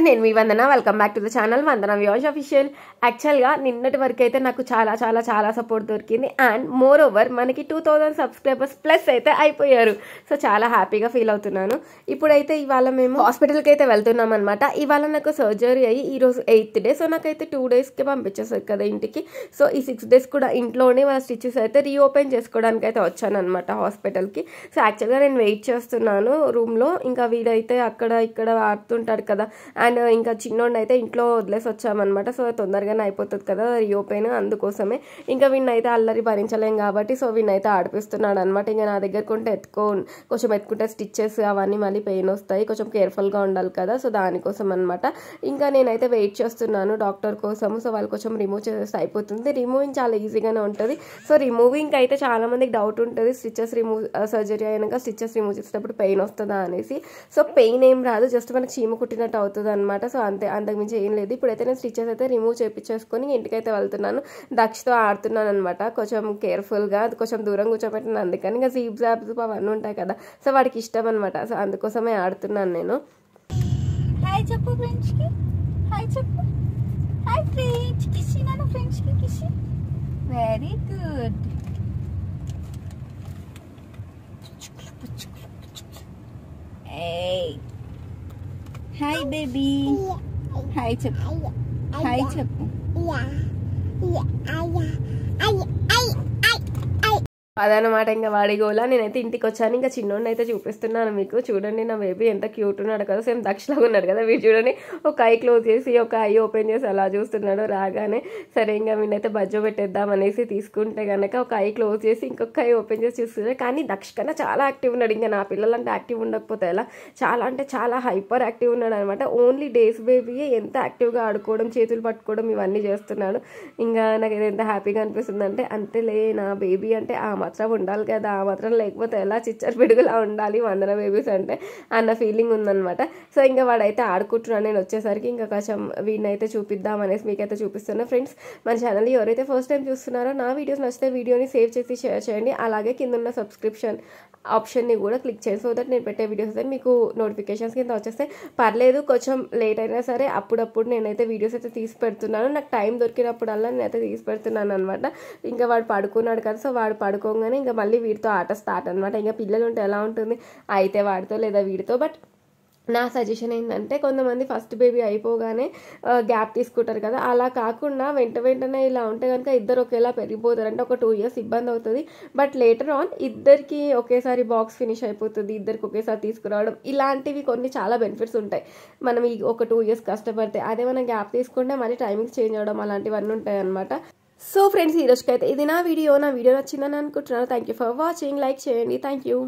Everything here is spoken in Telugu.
నేను మీ Vandana. Welcome back to the channel Vandana viewers official. యాక్చువల్గా నిన్నటి వరకు అయితే నాకు చాలా సపోర్ట్ దొరికింది. అండ్ మోర్ ఓవర్ మనకి 2000 సబ్స్క్రైబర్స్ ప్లస్ అయితే అయిపోయారు. సో చాలా హ్యాపీగా ఫీల్ అవుతున్నాను. ఇప్పుడైతే ఇవాళ మేము హాస్పిటల్కి అయితే వెళ్తున్నాం అనమాట. ఇవాళ నాకు సర్జరీ అయ్యి ఈరోజు 8th డే. సో నాకైతే 2 daysకి పంపించేస్తారు కదా ఇంటికి. సో ఈ 6 days కూడా ఇంట్లోనే వాళ్ళ స్టిచెస్ అయితే రీఓపెన్ చేసుకోవడానికి అయితే వచ్చాను అనమాట హాస్పిటల్కి. సో యాక్చువల్గా నేను వెయిట్ చేస్తున్నాను రూమ్లో. ఇంకా వీడైతే అక్కడ ఇక్కడ ఆడుతుంటాడు కదా. అండ్ ఇంకా చిన్నోడిని అయితే ఇంట్లో వదిలేసి వచ్చామన్నమాట. సో తొందరగానే అయిపోతుంది కదా రీఓపెన్, అందుకోసమే ఇంకా వీడిని అయితే అల్లరి భరించలేం కాబట్టి సో వీడిని అయితే ఆడిపిస్తున్నాడు అనమాట. ఇంకా నా దగ్గర కొంటే కొంచెం ఎత్తుకుంటే స్టిచ్చెస్ అవన్నీ మళ్ళీ పెయిన్ వస్తాయి, కొంచెం కేర్ఫుల్గా ఉండాలి కదా. సో దానికోసం అనమాట. ఇంకా నేనైతే వెయిట్ చేస్తున్నాను డాక్టర్ కోసము. సో వాళ్ళు కొంచెం రిమూవ్ చేస్తే అయిపోతుంది. రిమూవింగ్ చాలా ఈజీగానే ఉంటుంది. సో రిమూవింగ్ అయితే చాలా మందికి డౌట్ ఉంటుంది, స్టిచెస్ రిమూవ్ సర్జరీ అయినాక స్టిచెస్ రిమూవ్ చేసేటప్పుడు పెయిన్ వస్తుందా అనేసి. సో పెయిన్ ఏం రాదు, జస్ట్ మనకి చీమ కుట్టినట్టు అవుతుంది అనమాట. సో అంతకుమించి ఏం లేదు. ఇప్పుడైతే నేను స్టిచెస్ అయితే రిమూవ్ చేయించేసుకొని ఇంటికైతే వెళ్తున్నాను. దక్షతో ఆడుతున్నాను అనమాట. కొంచెం కేర్ఫుల్గా కొంచెం దూరం కూర్చోబెట్టిన, అందుకని ఇంకా జీప్ జాబ్స్ అవన్నీ ఉంటాయి కదా. సో వాడికి ఇష్టం అనమాట. సో అందుకోసమే ఆడుతున్నాను నేను. హాయ్ చెప్పు ఫ్రెండ్స్కి, హాయ్ చెప్పు, హాయ్ ఫ్రెండ్స్, కిసి నాన్న ఫ్రెండ్స్కి కిసి. Very good. ఏయ్ హాయ్ బేబీ, హాయ్ చెప్పు, హాయ్ చెప్పు. అదనమాట ఇంకా వాడి గోలా. నేనైతే ఇంటికి వచ్చాను. ఇంకా చిన్నోడిని అయితే చూపిస్తున్నాను మీకు. చూడండి నా బేబీ ఎంత క్యూట్ ఉన్నాడు కదా, సేమ్ దక్షలాగా ఉన్నాడు కదా. వీడు చూడండి ఒక ఐ క్లోజ్ చేసి ఒక ఐ ఓపెన్ చేసి అలా చూస్తున్నాడు రాగానే. సరే ఇంకా వీడైతే బజ్జో పెట్టేద్దాం అనేసి తీసుకుంటే కనుక ఒక ఐ క్లోజ్ చేసి ఇంకొక ఐ ఓపెన్ చేసి చూస్తున్నాడు. కానీ దక్ష కన్నా చాలా యాక్టివ్ ఉన్నాడు. ఇంకా నా పిల్లలంటే యాక్టివ్ ఉండకపోతే ఎలా, చాలా అంటే చాలా హైపర్ యాక్టివ్ ఉన్నాడు అనమాట. ఓన్లీ డేస్ బేబీయే ఎంత యాక్టివ్గా ఆడుకోవడం, చేతులు పట్టుకోవడం ఇవన్నీ చేస్తున్నాడు. ఇంకా నాకు ఎంత హ్యాపీగా అనిపిస్తుంది అంటే, అంతేలే నా బేబీ అంటే ఆ మాత్రం ఉండాలి కదా, ఆ మాత్రం లేకపోతే ఎలా చిచ్చర్ పిడుగులా ఉండాలి వందన బేబీస్ అంటే అన్న ఫీలింగ్ ఉందనమాట. సో ఇంకా వాడైతే ఆడుకుంటున్నాను. నేను వచ్చేసరికి ఇంకా కొంచెం వీడిని అయితే చూపిద్దాం అనేసి మీకైతే చూపిస్తున్నాను. ఫ్రెండ్స్ మన ఛానల్ ఎవరైతే ఫస్ట్ టైం చూస్తున్నారో నా వీడియోస్ నచ్చితే వీడియోని సేవ్ చేసి షేర్ చేయండి. అలాగే కింద ఉన్న సబ్స్క్రిప్షన్ ఆప్షన్ని కూడా క్లిక్ చేయండి. సో దట్ నేను పెట్టే వీడియోస్ అయితే మీకు నోటిఫికేషన్స్ కింద వచ్చేస్తే పర్లేదు, కొంచెం లేట్ అయినా సరే అప్పుడప్పుడు నేనైతే వీడియోస్ అయితే తీసి పెడుతున్నాను. నాకు టైం దొరికినప్పుడల్లా నేనైతే తీసి పెడుతున్నాను అనమాట. ఇంకా వాడు పడుకున్నాడు కదా. సో వాడు పడుకోగానే ఇంకా మళ్ళీ వీడితో ఆట స్టార్ట్ అనమాట. ఇంకా పిల్లలు ఉంటే ఎలా ఉంటుంది, అయితే వాడితో లేదా వీడితో. బట్ నా సజెషన్ ఏంటంటే, కొంతమంది ఫస్ట్ బేబీ అయిపోగానే గ్యాప్ తీసుకుంటారు కదా, అలా కాకుండా వెంటనే ఇలా ఉంటే కనుక ఇద్దరు ఒకేలా పెరిగిపోతారు. అంటే ఒక 2 years ఇబ్బంది అవుతుంది. బట్ లేటర్ ఆన్ ఇద్దరికి ఒకేసారి బాక్స్ ఫినిష్ అయిపోతుంది, ఇద్దరికి ఒకేసారి తీసుకురావడం, ఇలాంటివి కొన్ని చాలా బెనిఫిట్స్ ఉంటాయి మనం ఈ ఒక 2 years కష్టపడితే. అదే మనం గ్యాప్ తీసుకుంటే మళ్ళీ టైమింగ్స్ చేంజ్ అవ్వడం అలాంటివన్నీ ఉంటాయి అనమాట. సో ఫ్రెండ్స్ ఈ రోజుకైతే ఇది నా వీడియో నచ్చిందని అనుకుంటున్నాను. Thank you for watching. Like చేయండి. Thank you.